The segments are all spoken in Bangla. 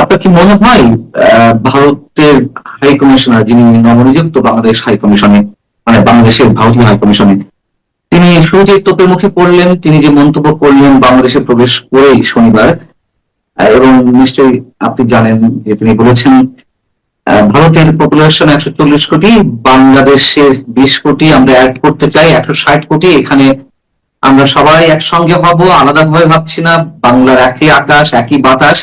আপনার কি মনে হয় ভারতের হাই কমিশনার, যিনি নবনিযুক্ত বাংলাদেশ হাই কমিশনে, মানে বাংলাদেশের ভারতীয় হাই কমিশনে, তিনি শুরুতেই তোপের মুখে পড়লেন, তিনি যে মন্তব্য করলেন বাংলাদেশে প্রবেশ করেই শনিবার, এবং নিশ্চয়ই আপনি জানেন যে তিনি বলেছেন ভারতের পপুলেশন 140 কোটি, বাংলাদেশের 20 কোটি, আমরা অ্যাড করতে চাই 160 কোটি, এখানে আমরা সবাই একসঙ্গে হব, আলাদাভাবে ভাবছি না, বাংলার একই আকাশ একই বাতাস,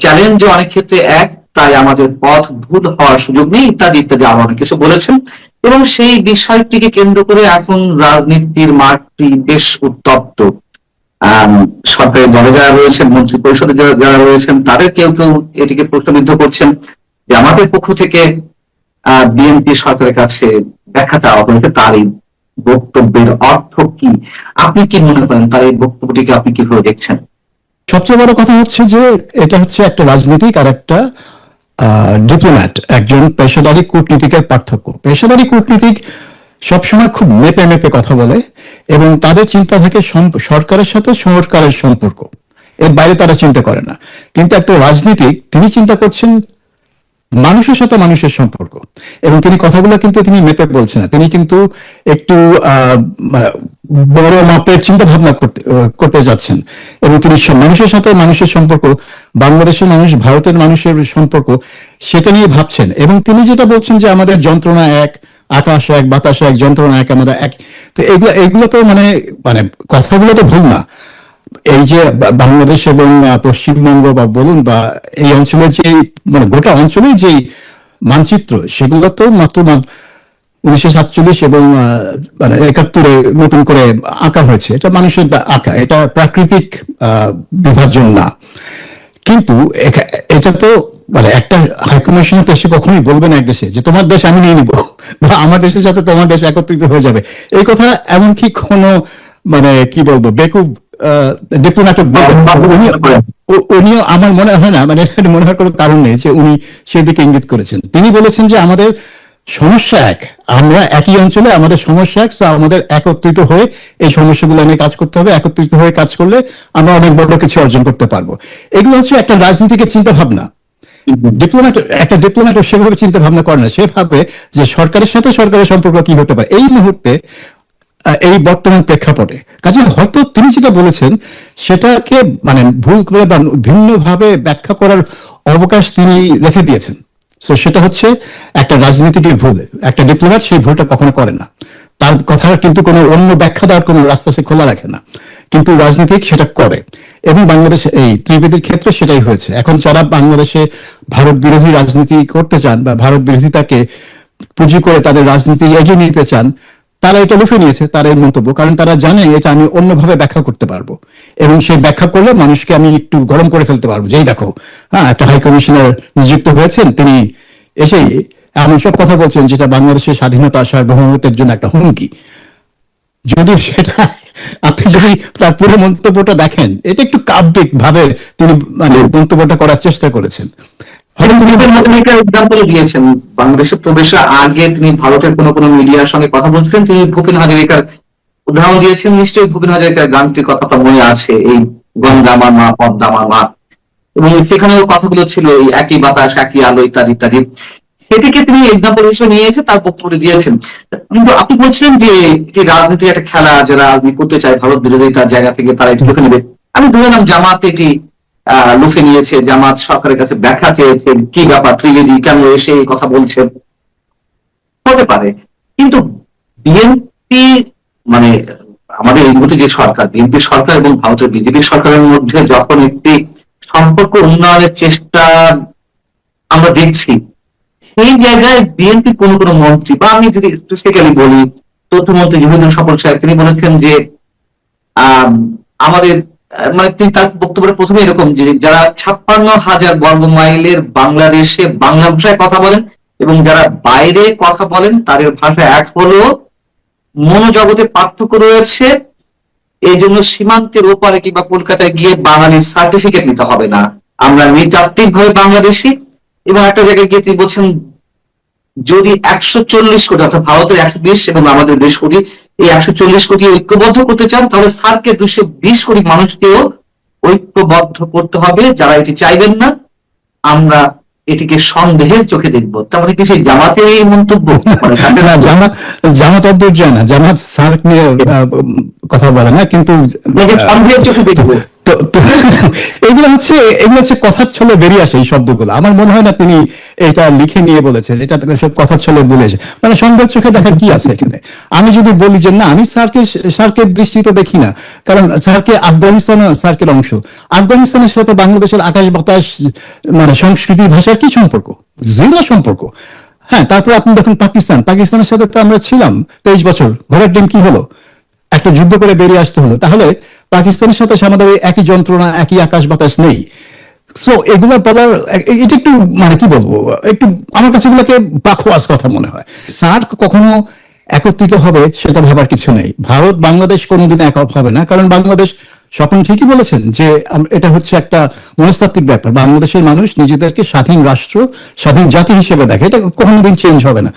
চ্যালেঞ্জও অনেক ক্ষেত্রে এক, তাই আমাদের পথ ভুল হওয়ার সুযোগ নেই, ইত্যাদি ইত্যাদি আরো অনেক কিছু বলেছেন। এবং সেই বিষয়টিকে কেন্দ্র করে এখন রাজনীতির মাঠটি বেশ উত্তপ্ত। সরকারি দলে যারা রয়েছেন, মন্ত্রী পরিষদে যারা রয়েছেন, তাদের কেউ কেউ এটিকে প্রশ্নবিদ্ধ করছেন যে আমাদের পক্ষ থেকে বিএনপি সরকারের কাছে ব্যাখ্যা চাওয়া হয়েছে, তার এই বক্তব্যের অর্থ কি? আপনি কি মনে করেন, তার এই বক্তব্যটিকে আপনি কিভাবে দেখছেন? সবচেয়ে বড় কথা হচ্ছে যে এটা হচ্ছে একটা রাজনীতিক আর একটা ডিপ্লোম্যাট, একজন পেশাদারী কূটনীতিকের পার্থক্য। পেশাদারী কূটনীতিক সবসময় খুব মেপে মেপে কথা বলে এবং তাদের চিন্তা থাকে সরকারের সাথে সরকারের সম্পর্ক, এর বাইরে তারা চিন্তা করে না। কিন্তু একটা রাজনীতিক, তিনি চিন্তা করছেন মানুষের সাথে মানুষের সম্পর্ক, এবং তিনি কথাগুলো কিন্তু তিনি মেপে বলছেন না, তিনি কিন্তু একটু বড় মাপের চিন্তা ভাবনা করতে যাচ্ছেন, এবং তিনি মানুষের সাথে মানুষের সম্পর্ক, বাংলাদেশের মানুষ ভারতের মানুষের সম্পর্ক, সেটা নিয়ে ভাবছেন। এবং তিনি যেটা বলছেন যে আমাদের যন্ত্রণা এক, আকাশ এক, বাতাস এক, যন্ত্রণা এক, আমরা এক, তো এগুলো তো মানে মানে কথাগুলো তো ভুল না। এই যে বাংলাদেশ এবং পশ্চিমবঙ্গ বা বলুন বা এই অঞ্চলের যে মানে গোটা অঞ্চলের যে মানচিত্র, সেগুলো তো মাত্র 1947 এবং মানে 71-এ নতুন করে আঁকা হয়েছে। এটা মানুষের আঁকা, এটা প্রাকৃতিক বিভাজন না। কিন্তু এটা তো মানে একটা হাইকমিশনার তো এসে কখনোই বলবে না এক দেশে যে তোমার দেশ আমি নিয়ে নিবো বা আমার দেশের সাথে তোমার দেশ একত্রিত হয়ে যাবে। এই কথা এমনকি কোনো মানে কি বলবো বেকুব ডিপ্লোম্যাটিক উনিও আমার মনে হয় না, মানে মনে হওয়ার কোনো কারণ নেই যে উনি সেদিকে ইঙ্গিত করেছেন। তিনি বলেছেন যে আমাদের সমস্যা এক, আমরা একই অঞ্চলে, আমাদের সমস্যা এক, আমাদের একত্রিত হয়ে এই সমস্যাগুলো নিয়ে কাজ করতে হবে। একত্রিত হয়ে কাজ করলে আমরা অনেক বড় কিছু অর্জন করতে পারবো। এগুলো হচ্ছে একটা রাজনীতিকের চিন্তা ভাবনা। একটা ডিপ্লোম্যাট সেভাবে চিন্তা ভাবনা করে না, সে ভাবে যে সরকারের সাথে সরকারের সম্পর্ক কি হতে পারে এই মুহূর্তে, এই বর্তমান প্রেক্ষাপটে। কাজে হয়তো তিনি যেটা বলেছেন সেটাকে মানে ভুল করে বা ভিন্নভাবে ব্যাখ্যা করার অবকাশ তিনি রেখে দিয়েছেন। তো সেটা হচ্ছে একটা রাজনীতিকের ভুল। একটা ডিপ্লোম্যাট সেই ভুলটা কখনো করে না, তার কথার কিন্তু কোনো অন্য ব্যাখ্যা দেওয়ার কোনো রাস্তা সে খোলা রাখে না, কিন্তু রাজনীতিক সেটা করে। এবং বাংলাদেশে এই ত্রিবেদীর ক্ষেত্রে সেটাই হয়েছে। এখন যারা বাংলাদেশে ভারত বিরোধী রাজনীতি করতে চান বা ভারত বিরোধিতাকে পুঁজি করে তাদের রাজনীতি এগিয়ে নিতে চান, তারা এটা লুফে নিয়েছে, তার এই মন্তব্য, কারণ তারা জানে এটা আমি অন্যভাবে ব্যাখ্যা করতে পারবো, এবং সেই ব্যাখ্যা করলে মানুষকে আমি একটু গরম করে ফেলতে পারবো। যেই দেখো, একটা হাই কমিশনার নিযুক্ত হয়েছেন, তিনি এসেই এমন সব কথা বলছেন যেটা বাংলাদেশের স্বাধীনতা সার্বভৌমত্বের জন্য একটা হুমকি। যদিও সেটা আপনি যদি তার পুরো মন্তব্যটা দেখেন, এটা একটু কাব্যিক ভাবে তিনি মানে মন্তব্যটা করার চেষ্টা করেছেন। এক্সাম্পল দিয়েছেন বাংলাদেশে প্রবেশের আগে তিনি ভারতের কোনো কোনো মিডিয়ার সঙ্গে কথা বলছিলেন, তিনি ভূপেন হাজারিকার উদাহরণ দিয়েছেন। নিশ্চয়ই ভূপেন হাজারিকার গানটির কথা মনে আছে, এই গঙ্গা আমার মা, পদ্মা আমার মা, এবং সেখানেও কথাগুলো ছিল এই একই বাতাস একই আলো ইত্যাদি ইত্যাদি। সেটিকে তিনি এক্সাম্পল হিসেবে নিয়ে এসে তার বক্তব্য দিয়েছেন। কিন্তু আপনি বলছিলেন যে এটি রাজনীতি একটা খেলা, যারা রাজনীতি করতে চায় ভারত বিরোধিতার জায়গা থেকে তারা এটি লুফে নেবে। আমি ধরে নিলাম জামাত এটি লুফে নিয়েছে, জামাত সরকারের কাছে ব্যাখ্যা চেয়েছে, কি ব্যাপার ত্রিবেদী কেন এসে এই কথা বলছেন, হতে পারে। কিন্তু বিএনপি মানে আমাদের এই মুহূর্তে যে সরকার, বিএনপি সরকার এবং ভারতের বিজেপি সরকারের মধ্যে যখন একটি সম্পর্ক উন্নয়নের চেষ্টা আমরা দেখছি, সেই জায়গায় বিএনপি কোন কোন মন্ত্রী, বা আমি যদি স্পেসিফিক্যালি বলি তথ্যমন্ত্রী জহিরুদ্দিন স্বপন সাহেব, তিনি বলেছেন যে আমাদের মানে তিনি তার বক্তব্যের প্রথমে এরকম যে যারা 56,000 বর্গ মাইলের বাংলাদেশে বাংলা ভাষায় কথা বলেন এবং যারা বাইরে কথা বলেন তাদের ভাষা এক হলেও মনোজগতে পার্থক্য রয়েছে, এই জন্য সীমান্তের ওপারে কিংবা কলকাতায় গিয়ে বাঙালির সার্টিফিকেট নিতে হবে না, আমরা নৃতাত্ত্বিক ভাবে বাংলাদেশি। এবং একটা জায়গায় গিয়ে তিনি বলছেন যদি 140 কোটি অর্থাৎ ভারতের 120 এবং আমাদের 20 কোটি, এই 140 কোটি ঐক্যবদ্ধ করতে চান তাহলে সার্কের 220 কোটি মানুষকেও ঐক্যবদ্ধ করতে হবে, যারা এটি চাইবেন না আমরা এটিকে সন্দেহের চোখে দেখবো, তারপরে কি সেই জামাতের এই মন্তব্য, মানে তাদের না, জামাত অদ্ভুত যায় না, জামাত সার্ক নিয়ে কথা বলে না, কিন্তু যে সন্দেহের চোখে দেখবো। তো এগুলো হচ্ছে কথার ছলে বেরিয়ে আসে এই শব্দগুলো। আমার মনে হয় না তিনি এটা লিখে নিয়ে বলেছেন, এটা সব কথার ছলে বলেছে। মানে সন্দেহের চোখে দেখার কি আছে এখানে? আমি যদি বলি যে না, আমি সার্কের দৃষ্টিতে দেখি না, কারণ সার্কে আফগানিস্তান সার্কের অংশ। আফগানিস্তানের সাথে বাংলাদেশের আকাশ বাতাস, মানে সংস্কৃতি ভাষার কি সম্পর্ক? জিরো সম্পর্ক। হ্যাঁ, তারপর আপনি দেখুন পাকিস্তানের সাথে তো আমরা ছিলাম 23 বছর, ঘোড়ার ডিম কি হলো? একটা যুদ্ধ করে বেরিয়ে আসতে হলো। তাহলে পাকিস্তানের সাথে আমাদের একই যন্ত্রণা, একই আকাশ বাতাস নেই? সো এগুলো বলার, এটা একটু মানে কি বলবো, একটু আমার কাছে এগুলোকে বাখোয়াস কথা মনে হয়। সার্ক কখনো একত্রিত হবে সেটা ভাবার কিছু নেই। ভারত বাংলাদেশ কোনোদিন এক হবে না, কারণ বাংলাদেশ, স্বপন ঠিকই বলেছেন যে এটা হচ্ছে একটা মনস্তাত্ত্বিক ব্যাপার। বাংলাদেশের মানুষ নিজেদেরকে স্বাধীন রাষ্ট্র, স্বাধীন জাতি হিসেবে দেখে, এটা কোনোদিন চেঞ্জ হবে না।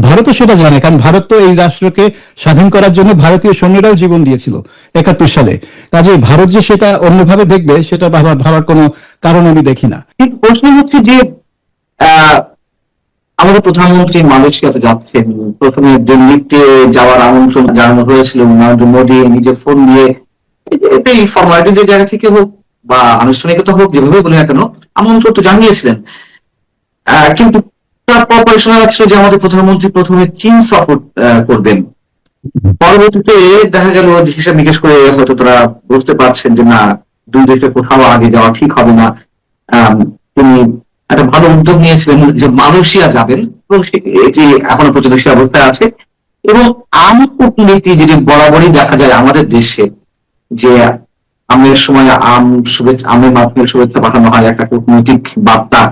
ভারতও সেটা জানে, কারণ ভারত তো এই রাষ্ট্রকে স্বাধীন করার জন্য ভারতীয় সৈন্যরাও জীবন দিয়েছিল 71 সালে। কাজে ভারত যে সেটা অন্যভাবে দেখবে, সেটা ভাবার কোনো কারণ আমি দেখি না। কিন্তু প্রশ্ন হচ্ছে যে আহ আমাদের প্রধানমন্ত্রী মালয়েশিয়াতে যাচ্ছেন, প্রথমে দিল্লিতে যাওয়ার আমন্ত্রণ জানানো হয়েছিল, নরেন্দ্র মোদী নিজের ফোন দিয়ে এই ফর্মালিটিজের জায়গা থেকে হোক বা আনুষ্ঠানিকতা হোক, যেভাবে বলি না কেন, আমন্ত্রণ তো জানিয়েছিলেন। কিন্তু তারপর শোনা যাচ্ছিল যে আমাদের প্রধানমন্ত্রী প্রথমে চীন সফর করবেন। পরবর্তীতে দেখা গেল হিসাব নিকেশ করে হয়তো তারা বুঝতে পারছেন যে না, দুই দেশে কোথাও আগে যাওয়া ঠিক হবে না। তিনি একটা ভালো উদ্যোগ নিয়েছিলেন যে মালয়েশিয়া যাবেন, এবং এটি এখনো পর্যন্ত সে অবস্থায় আছে। এবং আম কূটনীতি যেটি বরাবরই দেখা যায় আমাদের দেশে, যে আমের সময় আমের মাধ্যমে শুভেচ্ছা পাঠানো হয়, একটা কূটনৈতিক বার্তা।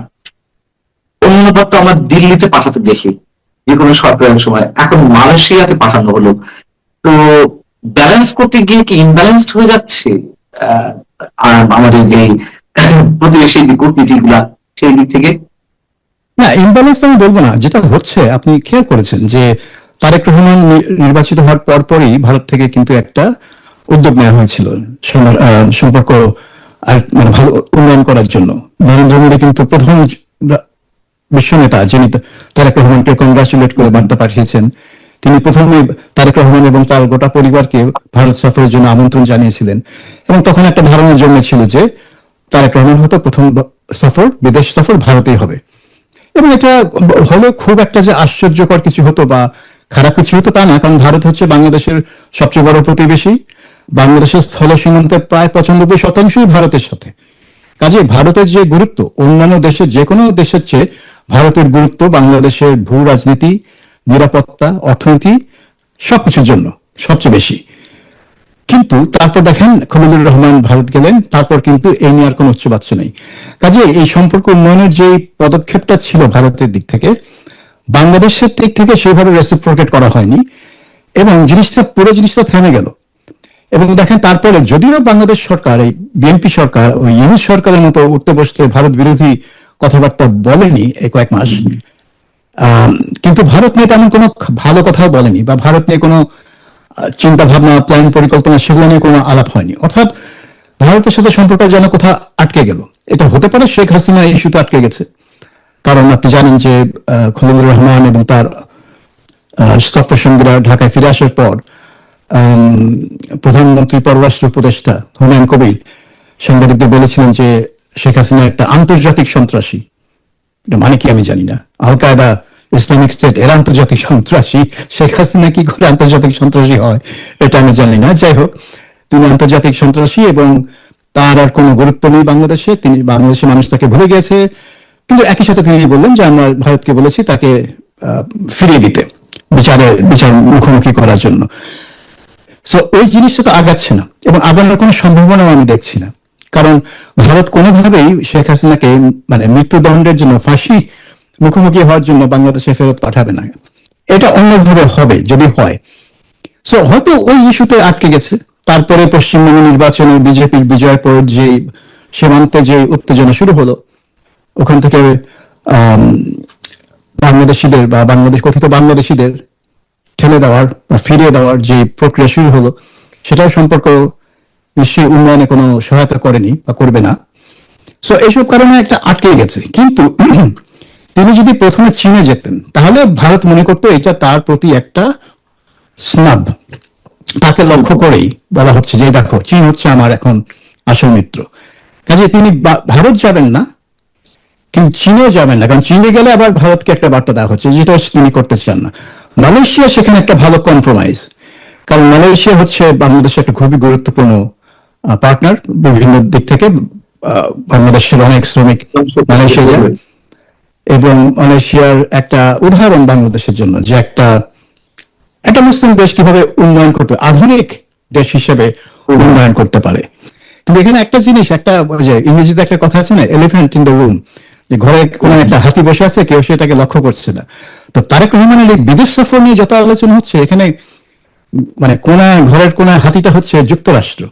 অন্য বার্তা আমরা দিল্লিতে পাঠাতে দেখি যে কোনো সরকারের সময়, এখন মালয়েশিয়াতে পাঠানো হলো। তো ব্যালেন্স করতে গিয়ে কি ইনব্যালেন্সড হয়ে যাচ্ছে আমাদের যে প্রতিবেশী যে কূটনীতি গুলা, সেই দিক থেকে? না, ইমব্যালেন্স আমি বলবো না। যেটা হচ্ছে, আপনি খেয়াল করেছেন যে তারেক রহমান নির্বাচিত হওয়ার পরপরই ভারত থেকে কিন্তু একটা উদ্যোগ নেওয়া হয়েছিল সম্পর্ক আর মানে ভালো উন্নয়ন করার জন্য। নরেন্দ্র মোদী কিন্তু প্রথম বিশ্ব নেতা যিনি তারেক রহমানকে কংগ্রাচুলেট করে বার্তা পাঠিয়েছেন। তিনি প্রথমে তারেক রহমান এবং তার গোটা পরিবারকে ভারত সফরের জন্য আমন্ত্রণ জানিয়েছিলেন, এবং তখন একটা ধারণা জন্মেছিল যে তারেক রহমান হয়তো প্রথম সফর, বিদেশ সফর ভারতেই হবে। এবং এটা হলো খুব একটা যে আশ্চর্যকর কিছু হতো বা খারাপ কিছু হতো তা না, কারণ ভারত হচ্ছে বাংলাদেশের সবচেয়ে বড় প্রতিবেশী। বাংলাদেশের স্থল সীমান্তের প্রায় 95% ভারতের সাথে। কাজে ভারতের যে গুরুত্ব অন্যান্য দেশের যে কোনো দেশের চেয়ে ভারতের গুরুত্ব বাংলাদেশের ভূ রাজনীতি, নিরাপত্তা, অর্থনীতি সবকিছুর জন্য সবচেয়ে বেশি। কিন্তু তারপর দেখেন খলিলুর রহমান ভারত গেলেন, তারপর কিন্তু এই নিয়ে আর কোনো উচ্চবাচ্য নেই। কাজে এই সম্পর্ক উন্নয়নের যে পদক্ষেপটা ছিল ভারতের দিক থেকে, বাংলাদেশের দিক থেকে সেভাবে রেসিপ্রোকেট করা হয়নি, এবং পুরো জিনিসটা থেমে গেল। এবং দেখেন তারপরে যদিও বাংলাদেশ সরকার, এই বিএনপি সরকার ওই ইউনুস সরকারের মতো উঠতে বসতে ভারত বিরোধী কথাবার্তা বলেনি এই কয়েক মাস, কিন্তু ভারত নিয়ে তেমন কোনো ভালো কথাও বলেনি, বা ভারত নিয়ে কোনো চিন্তা ভাবনা, প্ল্যান, পরিকল্পনা সেগুলো নিয়ে কোনো আলাপ হয়নি। অর্থাৎ ভারতের সাথে সম্পর্ক যেন কোথাও আটকে গেল। এটা হতে পারে শেখ হাসিনা ইস্যুতে আটকে গেছে, কারণ আপনি জানেন যে খলিলুর রহমান এবং তার সফর সঙ্গীরা ঢাকায় ফিরে আসার পর প্রধানমন্ত্রী পররাষ্ট্র উপদেষ্টা হুমায়ুন কবির সাংবাদিকদের বলেছিলেন যে শেখ হাসিনা একটা আন্তর্জাতিক সন্ত্রাসী। এটা মানে কি আমি জানি না। আল কায়দা, ইসলামিক স্টেট এরা আন্তর্জাতিক সন্ত্রাসী, শেখ হাসিনা কি করে আন্তর্জাতিক সন্ত্রাসী হয় এটা আমি জানি না। যাই হোক, তিনি আন্তর্জাতিক সন্ত্রাসী এবং তার আর কোনো গুরুত্ব নেই বাংলাদেশে। তিনি বাংলাদেশের মানুষ তাকে ভুলে গেছে। কিন্তু একই সাথে তিনি বললেন যে আমরা ভারতকে বলেছি তাকে ফিরিয়ে দিতে, বিচার মুখোমুখি করার জন্য। সো ওই জিনিসটা তো আগাচ্ছে না, এবং আগানোর কোনো সম্ভাবনাও আমি দেখছি না। কারণ ভারত কোনোভাবেই শেখ হাসিনাকে মানে মৃত্যুদণ্ডের জন্য, ফাঁসি মুখোমুখি হওয়ার জন্য বাংলাদেশে ফেরত পাঠাবে না। এটা অন্যভাবে হবে যদি হয়। সো হয়তো ওই ইস্যুতে আটকে গেছে। তারপরে পশ্চিমবঙ্গ নির্বাচনে বিজেপির বিজয়ের পর যে সীমান্তে যে উত্তেজনা শুরু হলো, ওখান থেকে বাংলাদেশিদের বা কথিত বাংলাদেশিদের ঠেলে দেওয়ার বা ফিরিয়ে দেওয়ার যে প্রক্রিয়া শুরু হলো, সেটাও সম্পর্ক নিশ্চয়ই উন্নয়নে কোনো সহায়তা করেনি বা করবে না। সো এইসব কারণে একটা আটকে গেছে। কিন্তু তিনি যদি প্রথমে চীনে যেতেন তাহলে ভারত মনে করতো এটা তার প্রতি একটা স্নাব, তাকে লক্ষ্য করেই বলা হচ্ছে যে দেখো চীন হচ্ছে আমার এখন আসল মিত্র। কাজে তিনি ভারত যাবেন না, কিন্তু চীনেও যাবেন না, কারণ চীনে গেলে আবার ভারতকে একটা বার্তা দেওয়া হচ্ছে যেটা হচ্ছে তিনি করতে চান না। মালয়েশিয়া সেখানে একটা ভালো কম্প্রোমাইজ, কারণ মালয়েশিয়া হচ্ছে বাংলাদেশের একটা খুবই গুরুত্বপূর্ণ পার্টনার বিভিন্ন দিক থেকে। বাংলাদেশের অনেক শ্রমিক মালয়েশিয়া যায়, এবং মালয়েশিয়ার একটা উদাহরণ বাংলাদেশের জন্য যে একটা একটা মুসলিম দেশ কিভাবে উন্নয়ন করতে, আধুনিক দেশ হিসেবে উন্নয়ন করতে পারে। কিন্তু এখানে একটা জিনিস, একটা যে ইংরেজিতে একটা কথা আছে না, এলিফ্যান্ট ইন দ্য রুম, যে ঘরে কোনো একটা হাতি বসে আছে, কেউ সেটাকে লক্ষ্য করছে না। তো তারেক রহমানের এই বিদেশ সফর নিয়ে যত আলোচনা হচ্ছে, এখানে মানে ঘরের কোনা হাতিটা হচ্ছে যুক্তরাষ্ট্র।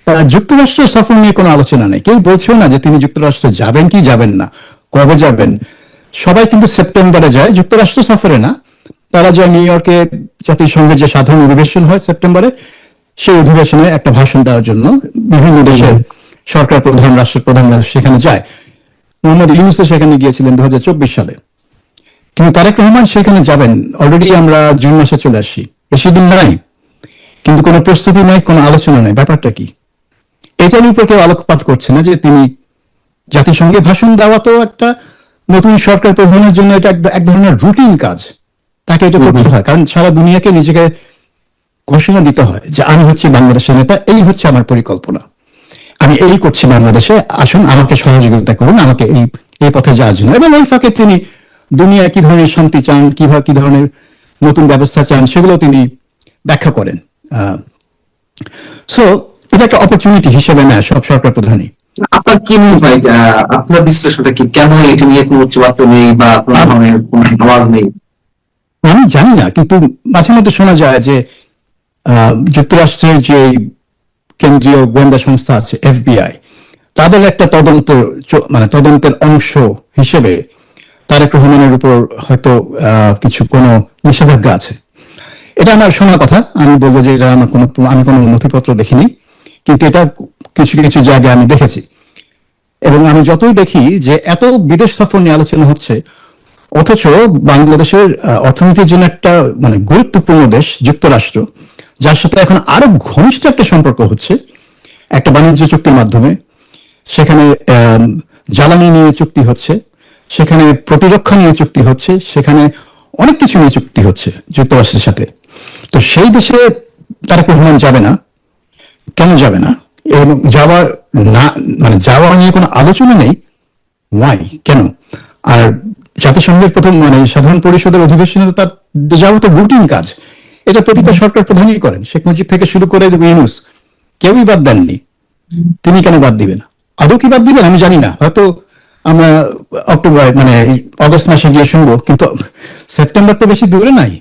তার যুক্তরাষ্ট্র সফর নিয়ে কোনো আলোচনা নেই, কেউ বলছেও না যে তিনি যুক্তরাষ্ট্র যাবেন কি যাবেন না, কবে যাবেন। সবাই কিন্তু সেপ্টেম্বরে যায়, যুক্তরাষ্ট্র সফরে না, তারা যায় নিউ ইয়র্কে জাতিসংঘের যে সাধারণ অধিবেশন হয় সেপ্টেম্বরে, সেই অধিবেশনে একটা ভাষণ দেওয়ার জন্য বিভিন্ন দেশের সরকার প্রধান, রাষ্ট্রের প্রধানরা সেখানে যায়। মোহাম্মদ ইউনূসও সেখানে গিয়েছিলেন 2024 সালে। কিন্তু তারেক রহমান সেখানে যাবেন, অলরেডি আমরা জুন মাসে চলে আসছি, বেশি দিন নাই, কিন্তু কোনো প্রস্তুতি নাই, কোনো আলোচনা নাই। ব্যাপারটা কি? এটার উপর কেউ আলোকপাত করছে না যে তিনি জাতিসংঘে ভাষণ দেওয়া তো একটা নতুন সরকার প্রধানের জন্য এটা এক ধরনের রুটিন কাজ, তাকে এটা করতে হয়, কারণ সারা দুনিয়াকে নিজেকে ঘোষণা দিতে হয় যে আমি হচ্ছি বাংলাদেশের নেতা, এই হচ্ছে আমার পরিকল্পনা, আমি এই করছি বাংলাদেশে, আসুন আমাকে সহযোগিতা করুন, আমাকে এই পথে যাওয়ার জন্য। এবং এই ফাঁকে তিনি দুনিয়া কি ধরনের শান্তি চান, কিভাবে কি ধরনের নতুন ব্যবস্থা চান, সেগুলো তিনি ব্যাখ্যা করেন। সো এটা একটা অপরচুনিটি হিসেবে নেয় সব সরকার প্রধানই। আপনার কি মনে হয়, আপনার বিশ্লেষণটা কি, কেন এটা নিয়ে কোনো উচ্চবাচ্য নেই বা কোনো ধরনের কোনো আওয়াজ নেই? আমি জানি না, কিন্তু মাঝে মধ্যে শোনা যায় যে যুক্তরাষ্ট্রের যে কেন্দ্রীয় গোয়েন্দা সংস্থা আছে FBI, তাদের একটা তদন্তের অংশ হিসেবে তারেক রহমানের উপর হয়তো কিছু কোনো নিষেধাজ্ঞা আছে। এটা আমার শোনা কথা, আমি বলবো যে এটা আমি কোনো নথিপত্র দেখিনি, কিন্তু এটা কিছু কিছু জায়গায় আমি দেখেছি। এবং আমি যতই দেখি যে এত বিদেশ সফর নিয়ে আলোচনা হচ্ছে, অথচ বাংলাদেশের অর্থনীতির জন্য একটা গুরুত্বপূর্ণ দেশ যুক্তরাষ্ট্র, যার সাথে এখন আরো ঘনিষ্ঠ একটা সম্পর্ক হচ্ছে একটা বাণিজ্য চুক্তির মাধ্যমে, সেখানে জ্বালানি নিয়ে চুক্তি হচ্ছে, সেখানে প্রতিরক্ষা নিয়ে চুক্তি হচ্ছে, সেখানে অনেক কিছু নিয়ে চুক্তি হচ্ছে যুক্তরাষ্ট্রের সাথে। তো সেই দেশে তারেক রহমান যাবে না, কেন যাবে না? এবং যাওয়া নিয়ে কোনো আলোচনা নেই, ওয়াই, কেন? আর জাতিসংঘের প্রথম সাধারণ পরিষদের অধিবেশনে তার যাওয়া তো রুটিন কাজ, এটা প্রতিটা সরকার প্রধানই করেন, শেখ মুজিব থেকে শুরু করে ইউনূস, কেউই বাদ দেননি, তিনি কেন বাদ দিবেন? আদৌ কি বাদ দিবেন আমি জানি না, হয়তো আমরা অক্টোবর অগস্ট মাসে গিয়ে শুনবো, কিন্তু সেপ্টেম্বর তো বেশি দূরে নাই।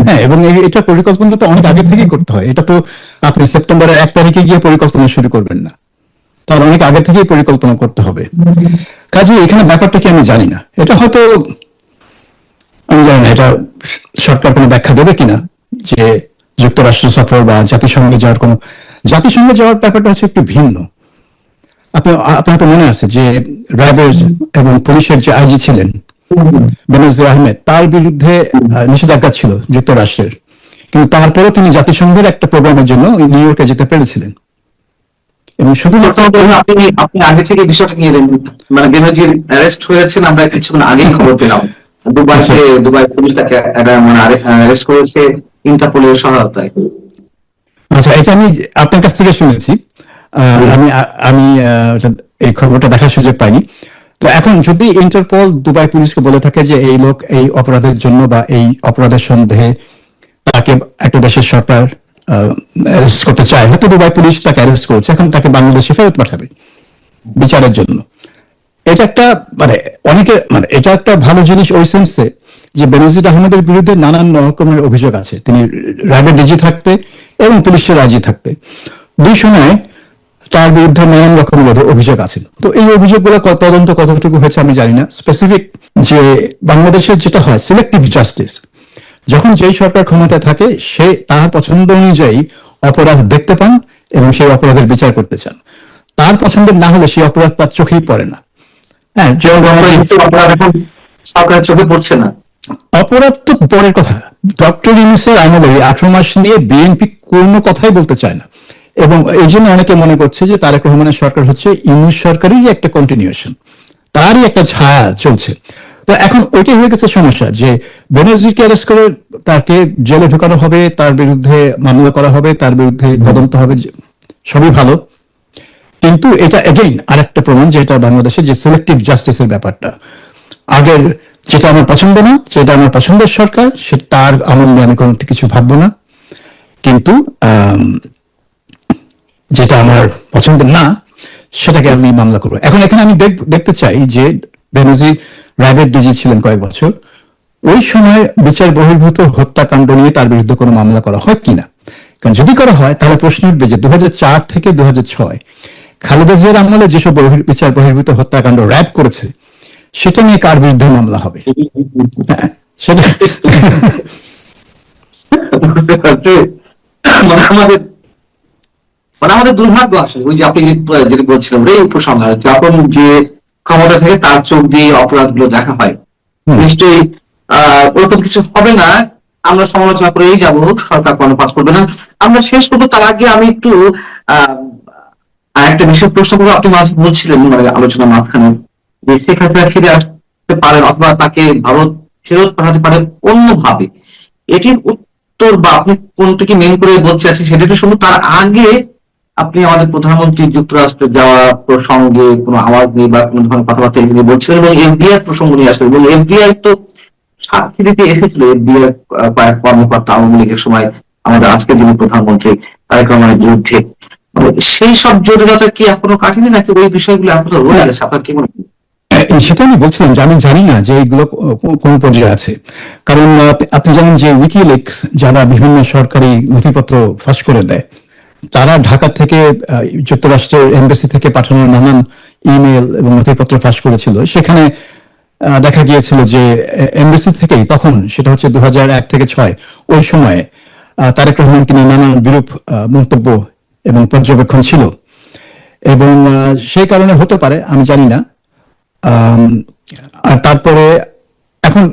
হ্যাঁ, এবং এটা পরিকল্পনা তো অনেক আগে থেকেই করতে হয়, এটা তো আপনি সেপ্টেম্বরের 1 তারিখে গিয়ে পরিকল্পনা শুরু করবেন না, তার অনেক আগে থেকেই পরিকল্পনা করতে হবে। কাজে এখানে ব্যাপারটা কি আমি জানি না, এটা হয়তো আমি জানি না এটা সরকার কোনো ব্যাখ্যা দেবে কিনা, যে যুক্তরাষ্ট্র সফর বা জাতিসংঘে যাওয়ার ব্যাপারটা হচ্ছে একটু ভিন্ন। আপনার তো মনে আছে যে র্যাবের এবং পুলিশের যে আইজি ছিলেন বেনজির আহমেদ, তার বিরুদ্ধে নিষেধাজ্ঞা ছিল যুক্তরাষ্ট্রের, কিন্তু তারপরেও তিনি জাতিসংঘের একটা প্রোগ্রামের জন্য নিউ ইয়র্কে যেতে পেরেছিলেন। এবং শুধুমাত্র আপনি আগে থেকে বিষয়টা নিয়ে বেনজির অ্যারেস্ট হয়েছেন, আমরা কিছুক্ষণ আগেই খবর পেলাম, দুবাই পুলিশ তাকে অ্যারেস্ট করেছে ইন্টারপোলের সহায়তায়। আচ্ছা, এটা আমি আপনার কাছ থেকে শুনেছি, আমি এই খবরটা দেখার সুযোগ পাইনি। তো এখন যদি ইন্টারপোল দুবাই পুলিশকে বলে থাকে যে এই লোক এই অপরাধের জন্য বা এই অপরাধের সন্দেহে তাকে একটা দেশের সরকার অ্যারেস্ট করতে চায়, হয়তো দুবাই পুলিশ তাকে অ্যারেস্ট করেছে, এখন তাকে বাংলাদেশে ফেরত পাঠাবে বিচারের জন্য। এটা একটা এটা একটা ভালো জিনিস ওই সেন্সে যে বেনজির আহমেদের বিরুদ্ধে নানান রকমের অভিযোগ আছে, তিনি র্যাবের ডিজি থাকতে এবং পুলিশের আইজি থাকতে দুই সময় তার বিরুদ্ধে নানান রকমের অভিযোগ আছে। তো এই অভিযোগগুলো তদন্ত কতটুকু হয়েছে আমি জানি না। স্পেসিফিক যে বাংলাদেশের যেটা হয় সিলেক্টিভ জাস্টিস, যখন যেই সরকার ক্ষমতায় থাকে সে তার পছন্দ অনুযায়ী অপরাধ দেখতে পান এবং সেই অপরাধের বিচার করতে চান। তার পছন্দের না হলে সেই অপরাধ তার চোখেই পড়ে না। হ্যাঁ, অপরাধ এখন সরকারের চোখে পড়ছে না। অপরাধ তো পরের কথা। ডক্টর ইউনূসের আমলে 18 মাস নিয়ে বিএনপি কোনো কথাই বলতে চায় না, এবং এই জন্য অনেকে মনে করছে যে তারেক রহমানের সরকার হচ্ছে ইউনূস সরকারেরই একটা কন্টিনিউশন, তারই একটা ছায়া চলছে। তো এখন ওইটাই হয়ে গেছে সমস্যা, যে বেনজিরকে অ্যারেস্ট করে তাকে জেলে ঢোকানো হবে, তার বিরুদ্ধে মামলা করা হবে, তার বিরুদ্ধে তদন্ত হবে, সবই ভালো। কিন্তু এটা এগেইন আরেকটা প্রমাণ যে এটা বাংলাদেশে যে সিলেক্টিভ জাস্টিসের ব্যাপারটা, আগের যেটা আমার পছন্দ না, যেটা আমার পছন্দের সরকার, সে তার আমল নিয়ে আমি কোনো কিছু ভাববো না, কিন্তু যেটা আমার পছন্দের না সেটাকে আমি মামলা করবো। এখন এখানে আমি দেখতে চাই যে বেনজির র্যাবের ডিজি ছিলেন কয়েক বছর, ওই সময় বিচার বহির্ভূত হত্যাকাণ্ড নিয়ে তার বিরুদ্ধে কোনো মামলা করা হয় কিনা। কারণ যদি করা হয় তাহলে প্রশ্ন উঠবে যে 2004 থেকে 2006 খালেদা জিয়ার আমলে যেসব বিচার বহির্ভূত হত্যাকাণ্ড র্যাব করেছে সেটা নিয়ে কার বিরুদ্ধে মামলা হবে। সেটা বুঝতে পারছি। মানে আমাদের মানে আমাদের দুর্ভাগ্য আসলে, ওই যে আপনি যেটা বলছিলেন ওই উপসংহার, যখন যে ক্ষমতা থেকে তার চোখ দিয়ে অপরাধ গুলো দেখা হয়, নিশ্চয়ই ওরকম কিছু হবে না, আমরা সমালোচনা করেই যাব, সরকার কর্ণপাত করবে না। আমরা শেষ করবো, তার আগে আমি একটু একটা বিষয় প্রশ্ন করবো। আপনি মাঝে বলছিলেন মানে আলোচনার মাঝখানে যে শেখ হাসিনা ফিরে আসতে পারেন অথবা তাকে ভারত ফেরত পাঠাতে পারে অন্যভাবে, এটির উত্তর বা আপনি কোনটাকে মেন করে বলতে চাচ্ছেন সেটা একটু শুনুন। তার আগে আপনি আমাদের প্রধানমন্ত্রী যুক্তরাষ্ট্রে যাওয়া প্রসঙ্গে কোনো আওয়াজ নেই বা কোনো ধরনের কথাবার্তা এগুলি বলছিলেন, এবং এফবিআই প্রসঙ্গ নিয়ে আসলেন, এবং এফবিআই তো সাক্ষী দিতে এসেছিল, এফবিআই কয়েক কর্মকর্তা আওয়ামী লীগের সময় আমাদের আজকের যিনি প্রধানমন্ত্রী তারেক রহমানের বিরুদ্ধে। সেই সব জটিলতা কি এখনো কাটেনি, নাকি ওই বিষয়গুলো এখনো রয়ে গেছে? আপনার কি মনে হয়? সেটা আমি বলছিলাম যে আমি জানি না যে এইগুলো কোন পর্যায়ে আছে। কারণ আপনি জানেন যে উইকিলিক্স যারা বিভিন্ন সরকারি নথিপত্র ফাঁস করে দেয়, তারা ঢাকা থেকে যুক্তরাষ্ট্রের এমবাসি থেকে পাঠানো নানান ইমেল এবং নথিপত্র ফাঁস করেছিল। সেখানে দেখা গিয়েছিল যে এমবাসি থেকেই, তখন সেটা হচ্ছে 2001 থেকে 2006, ওই সময়ে তারেক রহমানকে নিয়ে নানান বিরূপ মন্তব্য এবং পর্যবেক্ষণ ছিল, এবং সেই কারণে হতে পারে, আমি জানি না। আর তারপরে এখন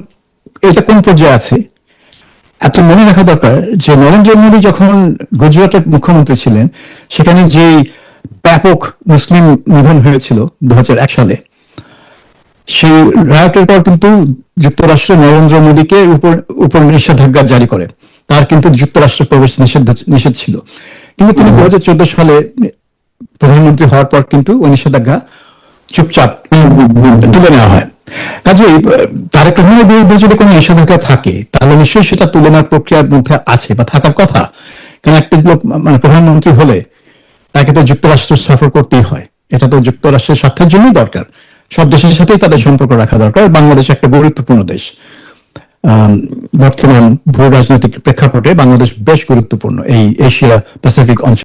এটা কোন পর্যায়ে আছে এত মনে রাখা দরকার যে নরেন্দ্র মোদী যখন গুজরাটের মুখ্যমন্ত্রী ছিলেন, সেখানে যে ব্যাপক মুসলিম নিধন হয়েছিল 2001 সালে, সেই রায়টের পর কিন্তু যুক্তরাষ্ট্র নরেন্দ্র মোদীকে উপর নিষেধাজ্ঞা জারি করে, তার কিন্তু যুক্তরাষ্ট্রে প্রবেশ নিষেধ ছিল। কিন্তু তিনি 2014 সালে প্রধানমন্ত্রী হওয়ার পর কিন্তু ওই নিষেধাজ্ঞা চুপচাপ তুলে নেওয়া হয়। কাজেই তারেক রহমানের বিরুদ্ধে যদি কোনো নিষেধাজ্ঞা থাকে তাহলে নিশ্চয়ই সেটা তুলনার প্রক্রিয়ার মধ্যে আছে বা থাকার কথা। কারণ একটা লোক মানে প্রধানমন্ত্রী হলে তাকে তো যুক্তরাষ্ট্র সফর করতেই হয়, এটা তো যুক্তরাষ্ট্রের স্বার্থের জন্যই দরকার। সব দেশের সাথেই তাদের সম্পর্ক রাখা দরকার। বাংলাদেশ একটা গুরুত্বপূর্ণ দেশ, বর্তমান ভূ রাজনৈতিক প্রেক্ষাপটে বাংলাদেশ বেশ গুরুত্বপূর্ণ এই এশিয়া প্যাসিফিক অঞ্চল।